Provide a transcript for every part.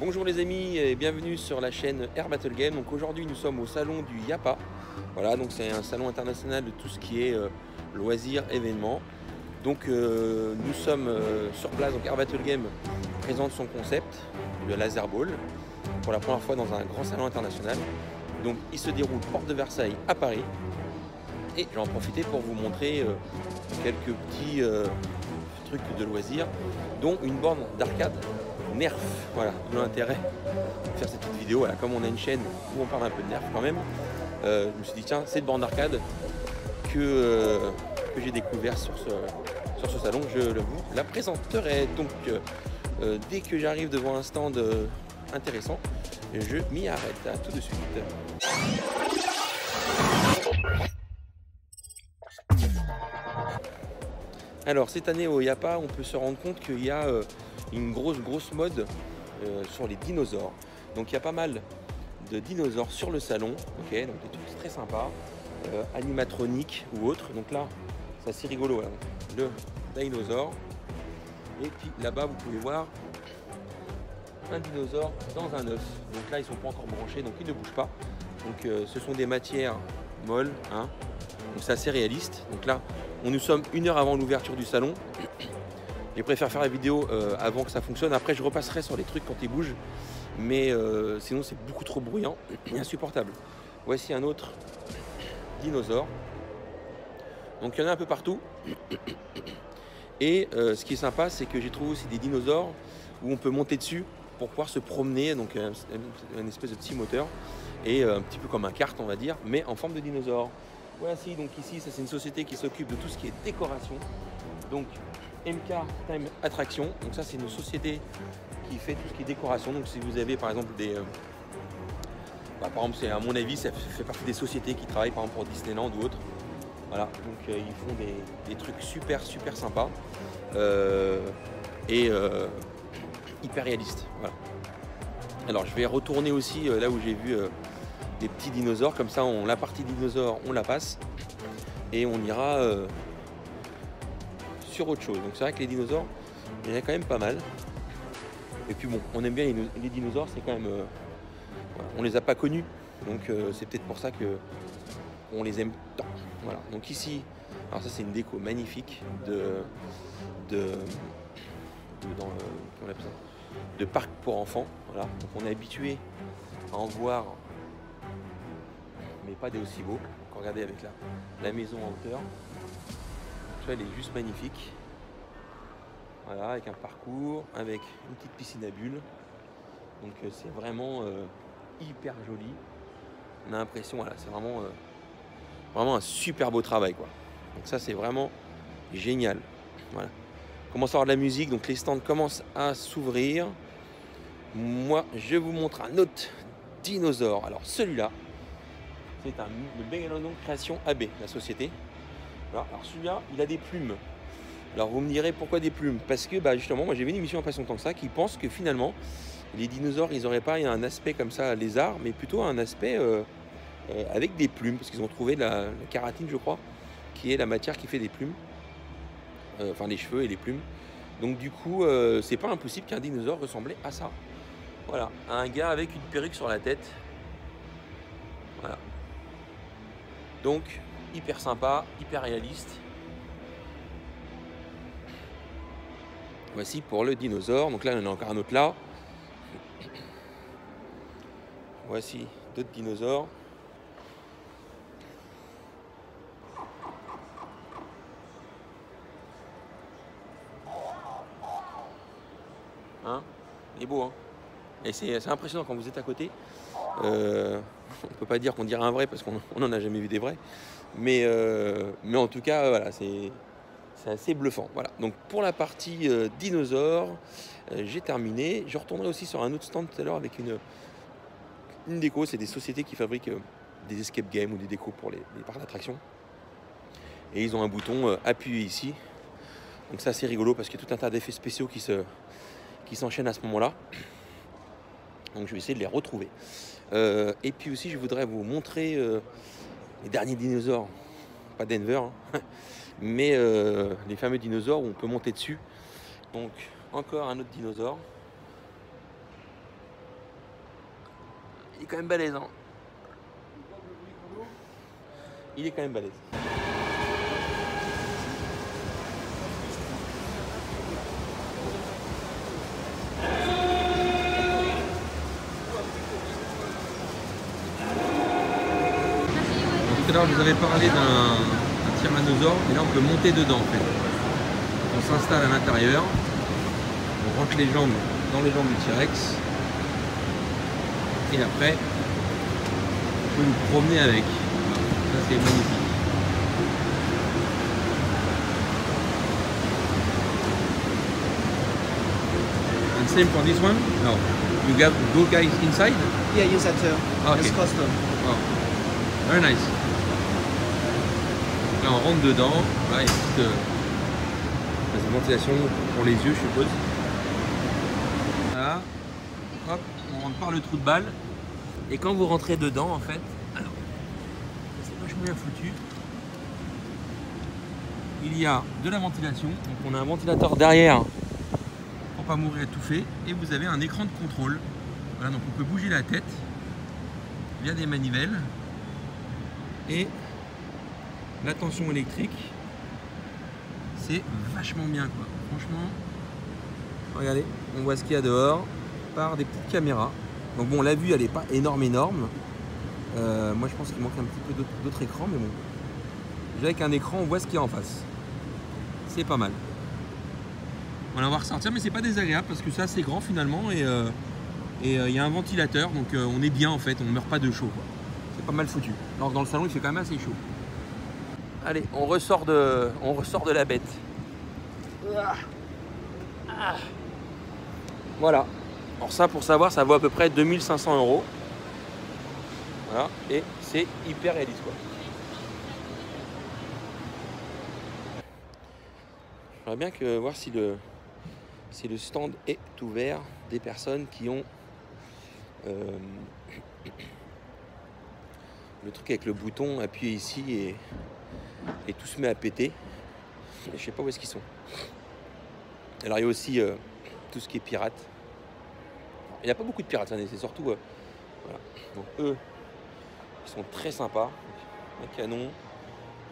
Bonjour les amis et bienvenue sur la chaîne Air Battle Game. Donc aujourd'hui nous sommes au salon du IAPA. Voilà, donc c'est un salon international de tout ce qui est loisirs, événements. Donc nous sommes sur place, donc Air Battle Game présente son concept, le Laser Ball, pour la première fois dans un grand salon international. Donc il se déroule porte de Versailles à Paris. Et je vais en profiter pour vous montrer quelques petits trucs de loisirs, dont une borne d'arcade Nerf. Voilà, d'où l'intérêt de faire cette petite vidéo. Voilà, comme on a une chaîne où on parle un peu de Nerf quand même, je me suis dit tiens, cette borne d'arcade que j'ai découvert sur ce salon, je vous la présenterai. Donc dès que j'arrive devant un stand intéressant, je m'y arrête. À tout de suite. Alors cette année au IAPA, on peut se rendre compte qu'il y a une grosse mode sur les dinosaures. Donc il y a pas mal de dinosaures sur le salon, ok, donc des trucs très sympas, animatroniques ou autres. Donc là, c'est assez rigolo, voilà. Le dinosaure. Et puis là-bas, vous pouvez voir un dinosaure dans un œuf. Donc là, ils sont pas encore branchés, donc ils ne bougent pas. Donc ce sont des matières molles, hein. Donc c'est assez réaliste. Donc là, nous sommes 1 heure avant l'ouverture du salon. Je préfère faire la vidéo avant que ça fonctionne. Après, je repasserai sur les trucs quand ils bougent. Mais sinon, c'est beaucoup trop bruyant et insupportable. Voici un autre dinosaure. Donc, il y en a un peu partout. Et ce qui est sympa, c'est que j'ai trouvé aussi des dinosaures où on peut monter dessus pour pouvoir se promener. Donc, un espèce de petit moteur. Et un petit peu comme un kart, on va dire, mais en forme de dinosaure. Voici, donc ici, ça c'est une société qui s'occupe de tout ce qui est décoration. Donc, MK Time Attraction, donc ça c'est une société qui fait tout ce qui est décoration. Donc si vous avez par exemple des par exemple, c'est à mon avis ça fait partie des sociétés qui travaillent par exemple pour Disneyland ou autre. Voilà, donc ils font des trucs super sympas et hyper réalistes. Voilà. Alors je vais retourner aussi là où j'ai vu des petits dinosaures, comme ça la partie dinosaure on la passe et on ira sur autre chose. Donc c'est vrai que les dinosaures, il y en a quand même pas mal. Et puis bon, on aime bien les dinosaures, c'est quand même... voilà, on les a pas connus, donc c'est peut-être pour ça que on les aime tant. Voilà, donc ici, alors ça c'est une déco magnifique de parc pour enfants. Voilà, donc on est habitué à en voir, mais pas des aussi beaux. Donc regardez avec la maison en hauteur. Tu vois, elle est juste magnifique. Voilà, avec un parcours, avec une petite piscine à bulles. Donc c'est vraiment hyper joli. On a l'impression, voilà, c'est vraiment un super beau travail, quoi. Donc ça c'est vraiment génial. Voilà. On commence à avoir de la musique, donc les stands commencent à s'ouvrir. Moi, je vous montre un autre dinosaure. Alors celui-là, c'est le Megalodon Création AB, la société. Voilà. Alors celui-là, il a des plumes. Alors vous me direz pourquoi des plumes? Parce que justement, moi j'ai vu une émission il n'y a pas si longtemps que ça qui pense que finalement les dinosaures ils n'auraient pas un aspect comme ça lézard, mais plutôt un aspect avec des plumes, parce qu'ils ont trouvé la kératine, je crois, qui est la matière qui fait des plumes, enfin les cheveux et les plumes. Donc du coup, c'est pas impossible qu'un dinosaure ressemblait à ça. Voilà, un gars avec une perruque sur la tête. Voilà. Donc hyper sympa, hyper réaliste. Voici pour le dinosaure. Donc là, on en a encore un autre là. Voici d'autres dinosaures. Hein, il est beau, hein. Et c'est impressionnant quand vous êtes à côté. On peut pas dire qu'on dirait un vrai parce qu'on n'en a jamais vu des vrais. Mais en tout cas, voilà, c'est assez bluffant. Voilà. Donc pour la partie dinosaures, j'ai terminé. Je retournerai aussi sur un autre stand tout à l'heure avec une déco. C'est des sociétés qui fabriquent des escape games ou des décos pour les parcs d'attractions. Et ils ont un bouton appuyé ici. Donc c'est assez rigolo parce qu'il y a tout un tas d'effets spéciaux qui s'enchaînent à ce moment-là. Donc je vais essayer de les retrouver. Et puis aussi je voudrais vous montrer les derniers dinosaures. Pas Denver, hein, mais les fameux dinosaures où on peut monter dessus. Donc encore un autre dinosaure. Il est quand même balèze, hein. Il est quand même balèze. Tout à l'heure, je vous avais parlé d'un tyrannosaure, et là, on peut monter dedans, en fait. On s'installe à l'intérieur, on rentre les jambes dans les jambes du T-Rex, et après, on peut nous promener avec. Ça, c'est magnifique. And same for this one? No. You got those guys inside? Yeah, use that too. Okay. It's custom. Wow. Very nice. Là, on rentre dedans. Là, il y a une petite ventilation pour les yeux, je suppose. Voilà. Hop, on rentre par le trou de balle. Et quand vous rentrez dedans, en fait, alors, c'est vachement bien foutu. Il y a de la ventilation. Donc, on a un ventilateur derrière pour pas mourir étouffé. Et vous avez un écran de contrôle. Voilà, donc on peut bouger la tête via des manivelles. Et la tension électrique, c'est vachement bien, quoi. Franchement, regardez, on voit ce qu'il y a dehors par des petites caméras. Donc bon, la vue, elle n'est pas énorme. Moi, je pense qu'il manque un petit peu d'autres écrans, mais bon. Déjà avec un écran, on voit ce qu'il y a en face. C'est pas mal. On va voir ressortir, mais c'est pas désagréable parce que c'est assez grand finalement et il y a un ventilateur, donc on est bien en fait, on meurt pas de chaud, quoi. C'est pas mal foutu. Alors dans le salon, il fait quand même assez chaud. Allez, on ressort de la bête. Voilà. Alors ça, pour savoir, ça vaut à peu près 2500 €. Voilà, et c'est hyper réaliste, quoi. J'aimerais bien voir si le stand est ouvert des personnes qui ont le truc avec le bouton appuyé ici et tout se met à péter. Je sais pas où est-ce qu'ils sont. Alors il y a aussi tout ce qui est pirate. Il n'y a pas beaucoup de pirates cette année, c'est surtout voilà. Donc eux, ils sont très sympas. Un canon,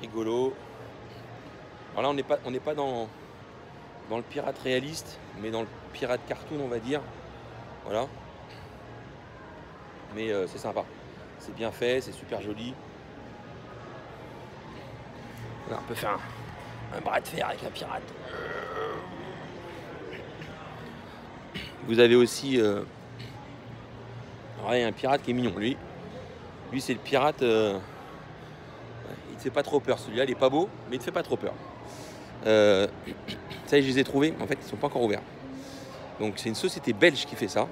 rigolo. Alors là on n'est pas dans le pirate réaliste, mais dans le pirate cartoon, on va dire. Voilà. Mais c'est sympa. C'est bien fait, c'est super joli. Voilà, on peut faire un bras de fer avec un pirate. Vous avez aussi alors là, il y a un pirate qui est mignon. Lui c'est le pirate. Il te fait pas trop peur. Celui-là, il est pas beau, mais il te fait pas trop peur. Ça y est, je les ai trouvés. En fait, ils sont pas encore ouverts. Donc, c'est une société belge qui fait ça.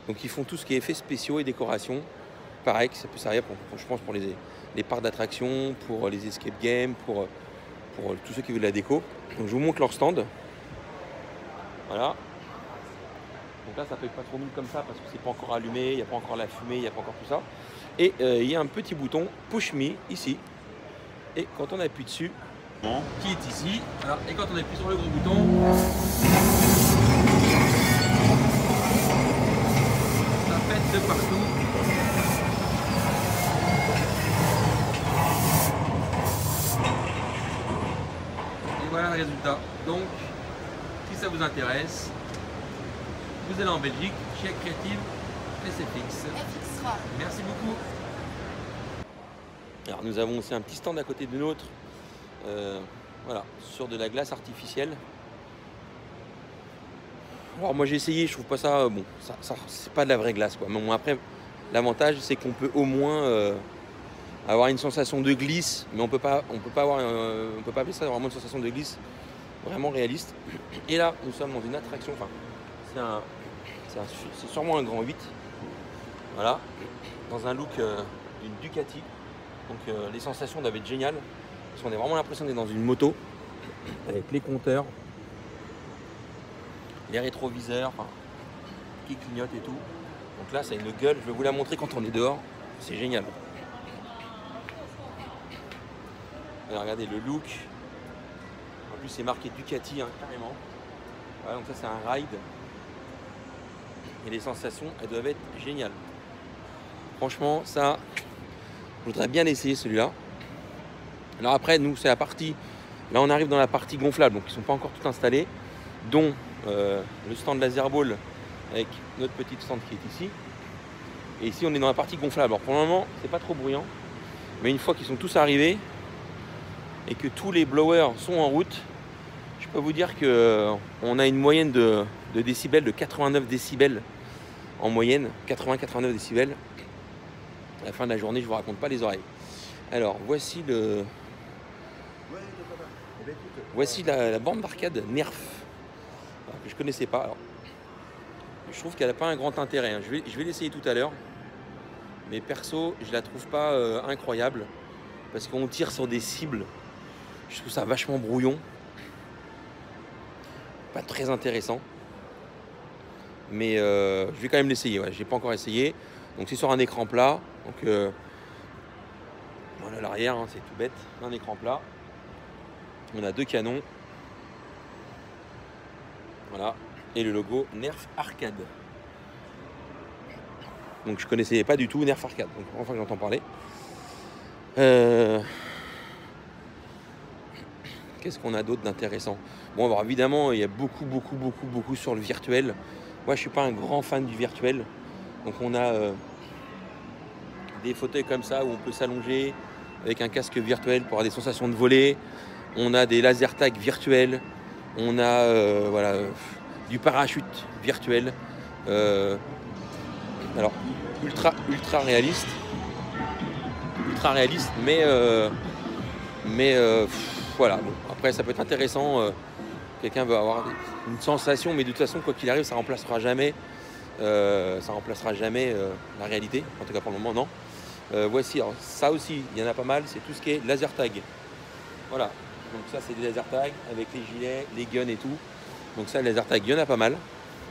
Donc, ils font tout ce qui est effets spéciaux et décorations. Pareil, ça peut servir je pense pour les parcs d'attractions, pour les escape games, pour tous ceux qui veulent de la déco. Donc, je vous montre leur stand. Voilà. Donc là, ça peut être pas trop mis comme ça parce que c'est pas encore allumé, il n'y a pas encore la fumée, il n'y a pas encore tout ça. Et il y a un petit bouton Push Me ici. Et quand on appuie dessus, qui est ici, voilà. Et quand on appuie sur le gros bouton, ça pète de partout. Et voilà le résultat. Donc, si ça vous intéresse, vous allez en Belgique, chez Creative SFX. Merci beaucoup. Alors nous avons aussi un petit stand à côté de nôtre, voilà, sur de la glace artificielle. Alors moi j'ai essayé, je trouve pas ça bon, ça c'est pas de la vraie glace, quoi. Mais bon, après l'avantage c'est qu'on peut au moins avoir une sensation de glisse, mais on peut pas appeler ça vraiment une sensation de glisse vraiment réaliste. Et là nous sommes dans une attraction, enfin c'est sûrement un grand 8, voilà, dans un look d'une Ducati. Donc les sensations doivent être géniales, parce qu'on a vraiment l'impression d'être dans une moto, avec les compteurs, les rétroviseurs, qui clignotent et tout. Donc là, ça a une gueule, je vais vous la montrer quand on est dehors, c'est génial. Alors, regardez le look, en plus c'est marqué Ducati, hein, carrément. Voilà, donc ça c'est un ride, et les sensations, elles doivent être géniales. Franchement, ça, je voudrais bien l'essayer celui-là. Alors après, nous, c'est la partie... Là, on arrive dans la partie gonflable, donc ils ne sont pas encore tout installés, dont le stand Laser Ball avec notre petite stand qui est ici. Et ici, on est dans la partie gonflable. Alors pour le moment, c'est pas trop bruyant, mais une fois qu'ils sont tous arrivés et que tous les blowers sont en route, je peux vous dire qu'on a une moyenne de décibels de 89 décibels en moyenne, 80-89 décibels. À la fin de la journée, je vous raconte pas les oreilles. Alors, voici la borne d'arcade Nerf, que je connaissais pas. Alors, je trouve qu'elle n'a pas un grand intérêt. Hein. Je vais l'essayer tout à l'heure. Mais perso, je la trouve pas incroyable. Parce qu'on tire sur des cibles. Je trouve ça vachement brouillon. Pas très intéressant. Mais je vais quand même l'essayer. Ouais. Je n'ai pas encore essayé. Donc c'est sur un écran plat. Donc voilà l'arrière, hein, c'est tout bête. Un écran plat. On a deux canons. Voilà. Et le logo Nerf Arcade. Donc je connaissais pas du tout Nerf Arcade. Donc enfin j'entends parler. Qu'est-ce qu'on a d'autre d'intéressant? Bon, alors évidemment, il y a beaucoup sur le virtuel. Moi, je suis pas un grand fan du virtuel. Donc on a des fauteuils comme ça où on peut s'allonger avec un casque virtuel pour avoir des sensations de voler. On a des laser tags virtuels. On a voilà, du parachute virtuel. Alors, ultra réaliste. Ultra réaliste, mais voilà. Bon, après, ça peut être intéressant. Quelqu'un veut avoir une sensation, mais de toute façon, quoi qu'il arrive, ça remplacera jamais la réalité. En tout cas, pour le moment, non. Voici, alors, ça aussi, il y en a pas mal. C'est tout ce qui est laser tag. Voilà. Donc ça, c'est des laser tags avec les gilets, les guns et tout. Donc ça, le laser tag, il y en a pas mal.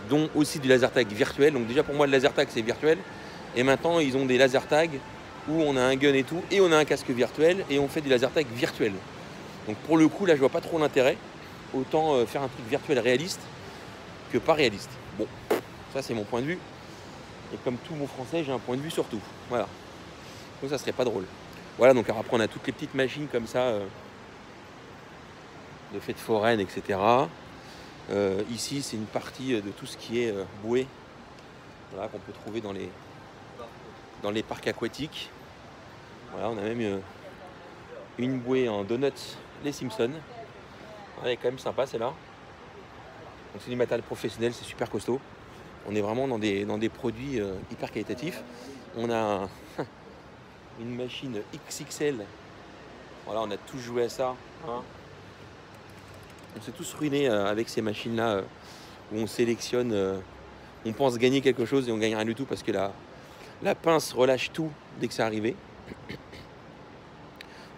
Dont aussi du laser tag virtuel. Donc déjà, pour moi, le laser tag, c'est virtuel. Et maintenant, ils ont des laser tags où on a un gun et tout, et on a un casque virtuel, et on fait du laser tag virtuel. Donc pour le coup, là, je vois pas trop l'intérêt. Autant faire un truc virtuel réaliste que pas réaliste. Bon, ça c'est mon point de vue. Et comme tout bon français, j'ai un point de vue sur tout. Voilà. Donc ça serait pas drôle. Voilà, donc après on a toutes les petites machines comme ça, de fêtes foraines, etc. Ici, c'est une partie de tout ce qui est bouée, voilà, qu'on peut trouver dans les parcs aquatiques. Voilà, on a même une bouée en donuts, les Simpsons. Elle est quand même sympa celle-là. Donc c'est du matériel professionnel, c'est super costaud. On est vraiment dans des produits hyper qualitatifs. On a une machine XXL. Voilà, on a tous joué à ça. Hein. On s'est tous ruinés avec ces machines-là où on sélectionne, on pense gagner quelque chose et on gagne rien du tout parce que la pince relâche tout dès que c'est arrivé.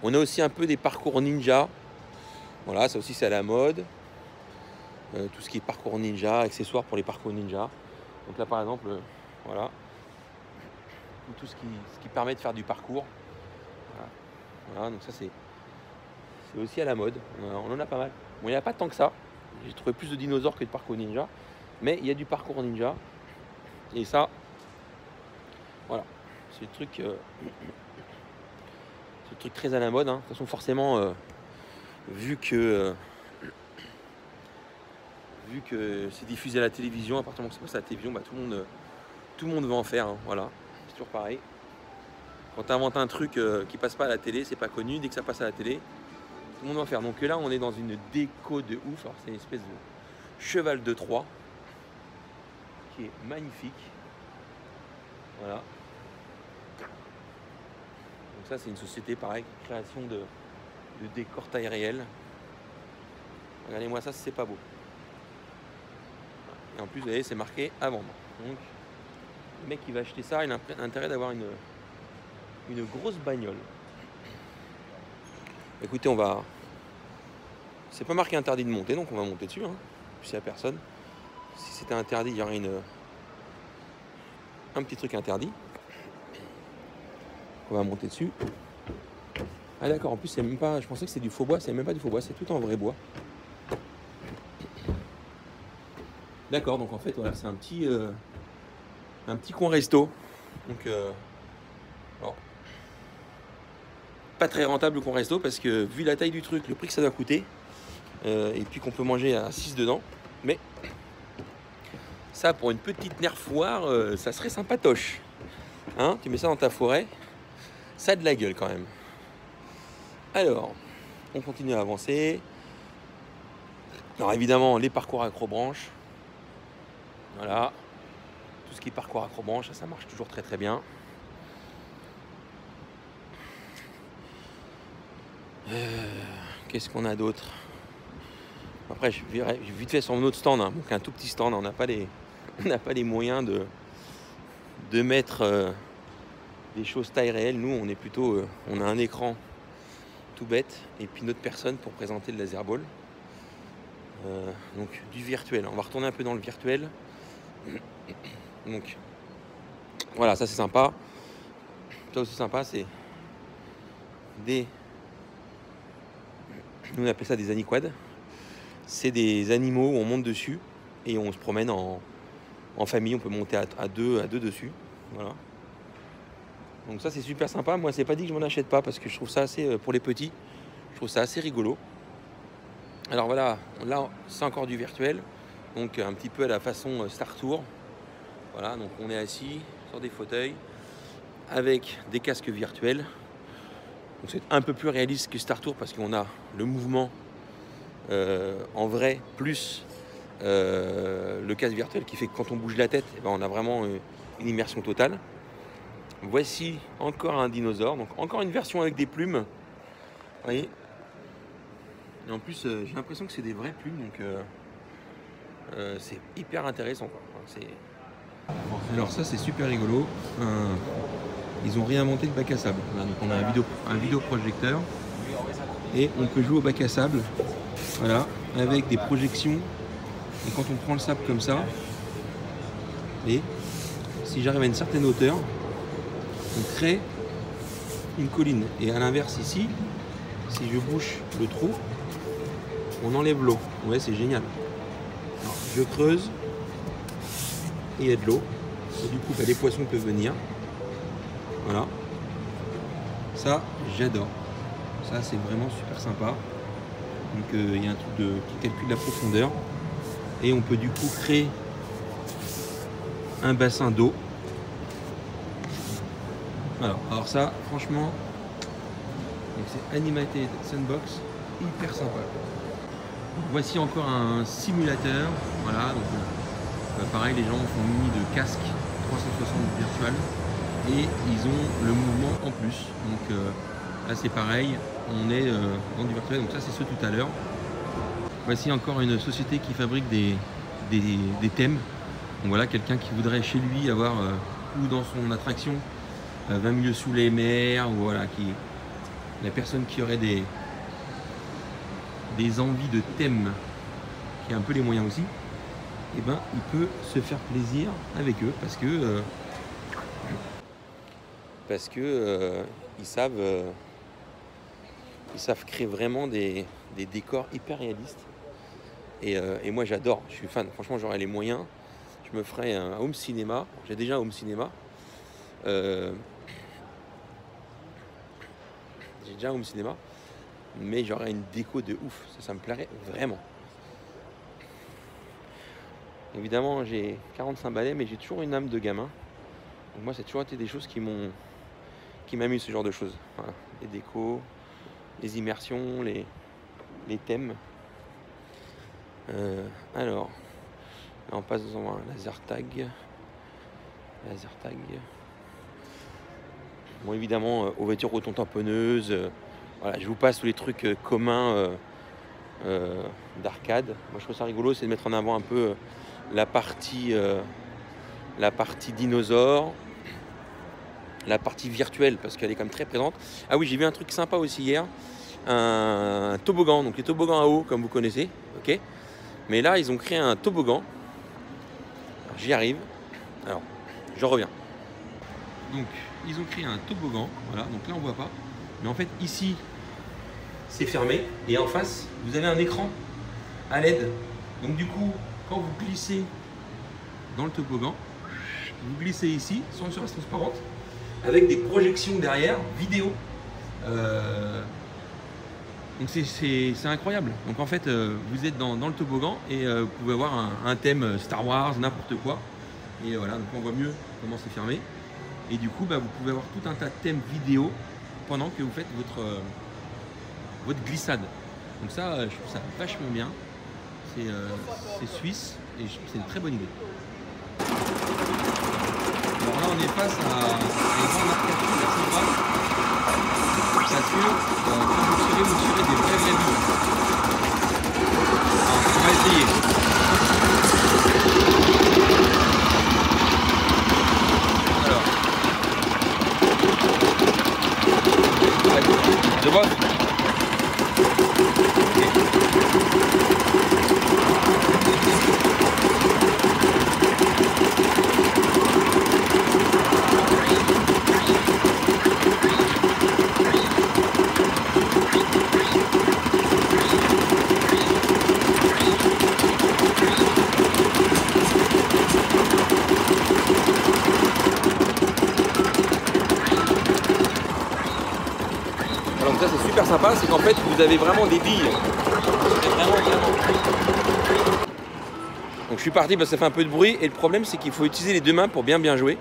On a aussi un peu des parcours ninja. Voilà, ça aussi c'est à la mode. Tout ce qui est parcours ninja, accessoires pour les parcours ninja. Donc là par exemple, voilà. Tout ce qui permet de faire du parcours. Voilà, donc ça c'est aussi à la mode. On en a pas mal. Bon, il n'y a pas tant que ça. J'ai trouvé plus de dinosaures que de parcours ninja. Mais il y a du parcours ninja. Et ça, voilà. C'est le truc très à la mode. Hein. De toute façon, forcément, vu que c'est diffusé à la télévision, à partir du moment que c'est pas à la télévision, bah, tout le monde va en faire. Hein. Voilà. C'est toujours pareil. Quand tu inventes un truc qui passe pas à la télé, c'est pas connu. Dès que ça passe à la télé, tout le monde va en faire. Donc là, on est dans une déco de ouf. Alors, c'est une espèce de cheval de Troie qui est magnifique. Voilà. Donc ça, c'est une société, pareil, création de décors taille réelle. Regardez-moi ça, c'est pas beau. Et en plus, vous voyez, c'est marqué à vendre. Donc, le mec qui va acheter ça, il a intérêt d'avoir une grosse bagnole. Écoutez, c'est pas marqué interdit de monter, donc on va monter dessus. Hein. Puis il n'y a personne. Si c'était interdit, il y aurait un petit truc interdit. On va monter dessus. Ah d'accord, en plus c'est même pas. Je pensais que c'était du faux bois, c'est même pas du faux bois, c'est tout en vrai bois. D'accord, donc en fait voilà, c'est un petit coin resto. Donc pas très rentable qu'on resto parce que vu la taille du truc, le prix que ça doit coûter, et puis qu'on peut manger à 6 dedans, mais ça pour une petite nerfoire, ça serait sympatoche. Hein, tu mets ça dans ta forêt, ça a de la gueule quand même. Alors, on continue à avancer. Alors évidemment, les parcours accrobranche. Voilà. Tout ce qui est parcours accrobranche, ça marche toujours très très bien. Qu'est-ce qu'on a d'autre? Après, je vais vite fait sur mon autre stand, hein, donc un tout petit stand. On n'a pas les moyens de mettre des choses taille réelle. Nous, on est plutôt, on a un écran tout bête et puis notre personne pour présenter le laser ball. Donc du virtuel. On va retourner un peu dans le virtuel. Donc voilà, ça c'est sympa. Ça aussi sympa, c'est des... Nous on appelle ça des aniquads. C'est des animaux où on monte dessus et on se promène en famille. On peut monter à deux dessus. Voilà. Donc ça c'est super sympa. Moi c'est pas dit que je m'en achète pas parce que je trouve ça assez, pour les petits, je trouve ça assez rigolo. Alors voilà, là c'est encore du virtuel. Donc un petit peu à la façon Star Tour. Voilà, donc on est assis sur des fauteuils avec des casques virtuels. Donc c'est un peu plus réaliste que Star Tour parce qu'on a le mouvement en vrai plus le casque virtuel qui fait que quand on bouge la tête, eh ben, on a vraiment une immersion totale. Voici encore un dinosaure, donc encore une version avec des plumes. Vous voyez. Et en plus, j'ai l'impression que c'est des vraies plumes, donc c'est hyper intéressant, quoi. Alors ça, c'est super rigolo. Ils ont réinventé le bac à sable. Voilà, donc on a un vidéoprojecteur et on peut jouer au bac à sable. Voilà, avec des projections. Et quand on prend le sable comme ça, et si j'arrive à une certaine hauteur, on crée une colline. Et à l'inverse ici, si je bouche le trou, on enlève l'eau. Ouais, c'est génial. Alors, je creuse et il y a de l'eau. Et du coup, les poissons peuvent venir. Voilà. Ça, j'adore. Ça, c'est vraiment super sympa. Donc, il y a un truc qui calcule la profondeur. Et on peut du coup créer un bassin d'eau. Voilà. Alors ça, franchement, c'est Animated Sandbox, hyper sympa. Voici encore un simulateur. Voilà, donc pareil, les gens sont munis de casques 360 virtual et ils ont le mouvement en plus. Donc là c'est pareil, on est dans du virtuel. Donc ça c'est ce tout à l'heure. Voici encore une société qui fabrique des thèmes. Donc voilà, quelqu'un qui voudrait chez lui avoir ou dans son attraction 20 milieux sous les mers, ou voilà, la personne qui aurait des envies de thèmes, qui a un peu les moyens aussi, et ben il peut se faire plaisir avec eux parce que ils savent créer vraiment des décors hyper réalistes et moi j'adore, je suis fan. Franchement, j'aurais les moyens, je me ferais un home cinéma. J'ai déjà un home cinéma. J'ai déjà un home cinéma, mais j'aurais une déco de ouf, ça me plairait vraiment. Évidemment, j'ai 45 balais, mais j'ai toujours une âme de gamin. Donc moi, c'est toujours été des choses qui m'amusent, ce genre de choses. Voilà. Les décos, les immersions, les thèmes. Alors, là, on passe dans un laser tag. Bon, évidemment, ouverture roton-tamponneuses. Voilà, je vous passe tous les trucs communs d'arcade. Moi, je trouve ça rigolo, c'est de mettre en avant un peu la partie dinosaure, la partie virtuelle, parce qu'elle est quand même très présente. Ah oui, j'ai vu un truc sympa aussi hier, un toboggan, donc les toboggans à eau, comme vous connaissez, ok. Mais là, ils ont créé un toboggan. J'y arrive. Alors, je reviens. Donc, ils ont créé un toboggan. Voilà, donc là, on voit pas. Mais en fait, ici, c'est fermé. Et en face, vous avez un écran à LED. Donc, du coup, quand vous glissez dans le toboggan, vous glissez ici, sur une surface transparente, avec des projections derrière, vidéo. Donc c'est incroyable. Donc en fait, vous êtes dans le toboggan et vous pouvez avoir un thème Star Wars, n'importe quoi. Et voilà, donc on voit mieux comment c'est fermé. Et du coup, vous pouvez avoir tout un tas de thèmes vidéo pendant que vous faites votre glissade. Donc ça, je trouve ça vachement bien. C'est suisse et c'est une très bonne idée. Alors là, on est face à une grande arcade assez grave. Parce que quand vous tirez des vrais billes. Alors, on va essayer. Alors. De boss. Alors ça c'est super sympa, c'est qu'en fait vous avez vraiment des billes. Vraiment. Donc je suis parti parce que ça fait un peu de bruit et le problème c'est qu'il faut utiliser les deux mains pour bien jouer.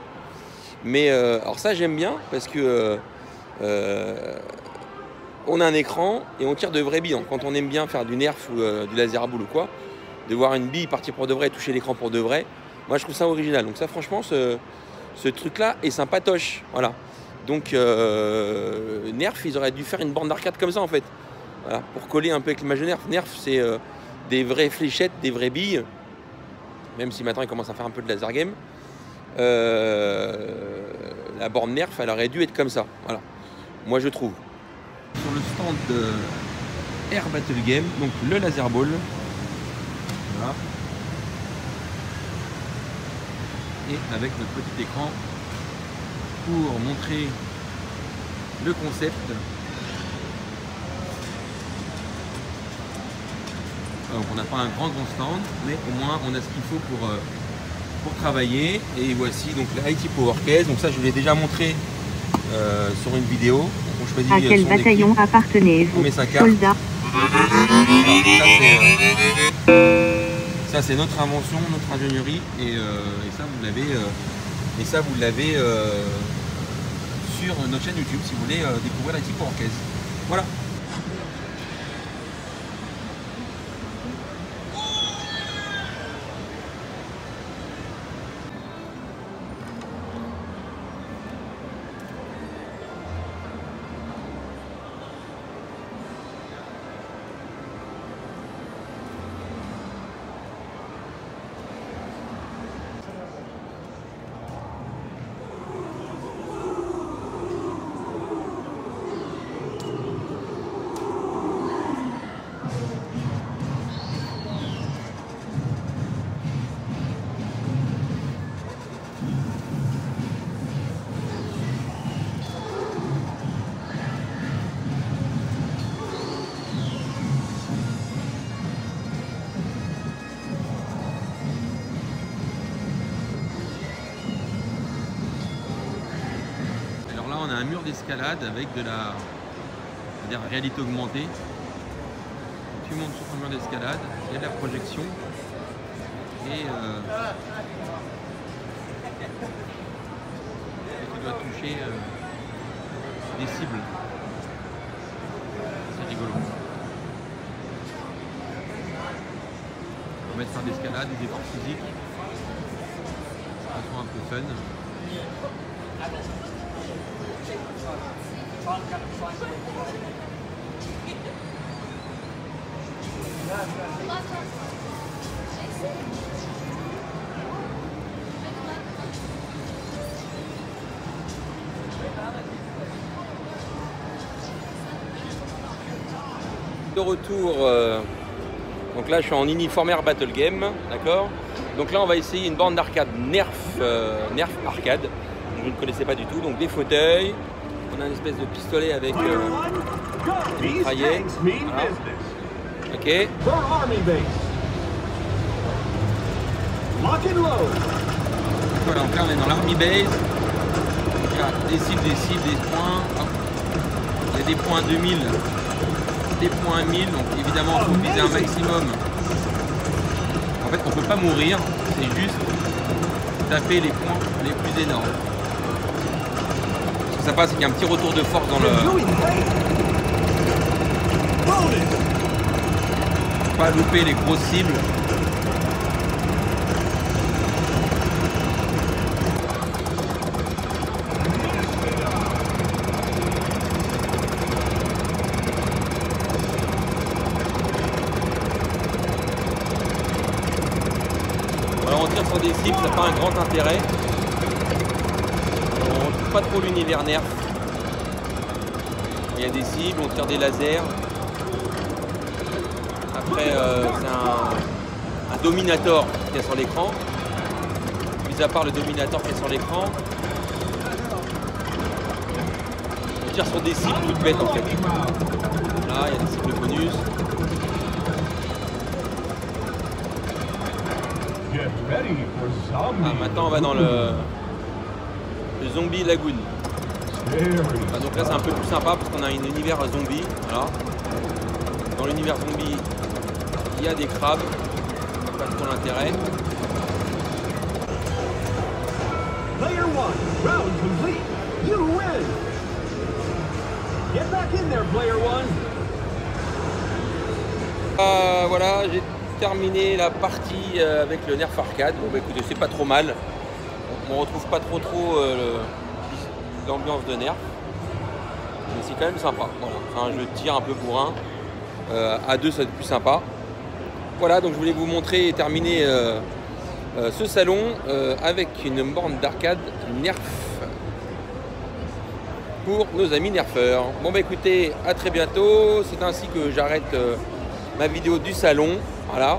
Mais alors ça j'aime bien parce que on a un écran et on tire de vraies billes. Donc, quand on aime bien faire du nerf ou du laser à boule ou quoi, de voir une bille partir pour de vrai et toucher l'écran pour de vrai, moi je trouve ça original. Donc ça franchement ce truc là est sympatoche. Voilà. Donc Nerf, ils auraient dû faire une borne d'arcade comme ça en fait. Voilà, pour coller un peu avec l'image de Nerf. Nerf, c'est des vraies fléchettes, des vraies billes. Même si maintenant ils commencent à faire un peu de laser game. La borne Nerf, elle aurait dû être comme ça. Voilà. Moi je trouve. Sur le stand de Air Battle Game, donc le laser ball. Voilà. Et avec notre petit écran pour montrer le concept. Donc on n'a pas un grand stand, mais au moins on a ce qu'il faut pour travailler. Et voici donc la IT Power Case. Donc ça je l'ai déjà montré sur une vidéo. Donc, on choisit à quel bataillon appartenez-vous? On met sa carte. Soldat. Ça c'est notre invention, notre ingénierie et ça vous l'avez sur notre chaîne YouTube si vous voulez découvrir la IT Power Case. Voilà. On a un mur d'escalade avec de la réalité augmentée. Tu montes sur un mur d'escalade, il y a de la projection et tu dois toucher des cibles. C'est rigolo. On va mettre faire d'escalade, des efforts physiques. Ça sera un peu fun. De retour, donc là je suis en uniforme Air Battle Game, d'accord. Donc là on va essayer une borne d'arcade Nerf arcade. Donc, vous ne connaissez pas du tout, donc des fauteuils. On a une espèce de pistolet avec une mitraillette. Voilà. Ok. Voilà, donc là on est dans l'Army Base. Donc là, des cibles, des points. Hop. Il y a des points 2000, des points 1000, donc évidemment il faut viser un maximum. En fait on peut pas mourir, c'est juste taper les points les plus énormes. Ce qui est sympa, c'est qu'il y a un petit retour de force dans le... Pas louper les grosses cibles. Alors on tire sur des cibles, ça n'a pas un grand intérêt. On ne trouve pas trop l'univers nerf. Il y a des cibles, on tire des lasers. Après, c'est un Dominator qui est sur l'écran. Mis à part le Dominator qui est sur l'écran, on tire sur des cibles toutes bêtes en fait. Là, il y a des cibles bonus. Ah, maintenant, on va dans le Zombie Lagoon. Ah, donc là, c'est un peu plus sympa parce qu'on a un univers zombie. Voilà. Dans l'univers zombie, il y a des crabes, pas trop l'intérêt. Player 1, round complete. You win. Get back in there, player 1. Voilà, j'ai terminé la partie avec le Nerf Arcade. Bon bah écoutez, c'est pas trop mal. On retrouve pas trop l'ambiance de Nerf. Mais c'est quand même sympa. Voilà. C'est un jeu de tir un peu bourrin. À deux, ça va être plus sympa. Voilà, donc je voulais vous montrer et terminer ce salon avec une borne d'arcade Nerf pour nos amis nerfeurs. Bon bah écoutez, à très bientôt. C'est ainsi que j'arrête ma vidéo du salon. Voilà.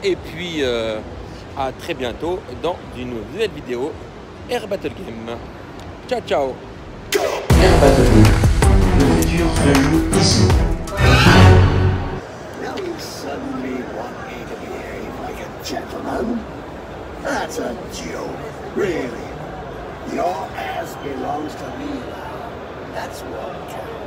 Et puis à très bientôt dans une nouvelle vidéo Air Battle Game. Ciao ciao. Air Battle Game. Le futur se joue ici. Now you suddenly want me to behave like a gentleman? That's a joke, really. Your ass belongs to me now. That's what counts.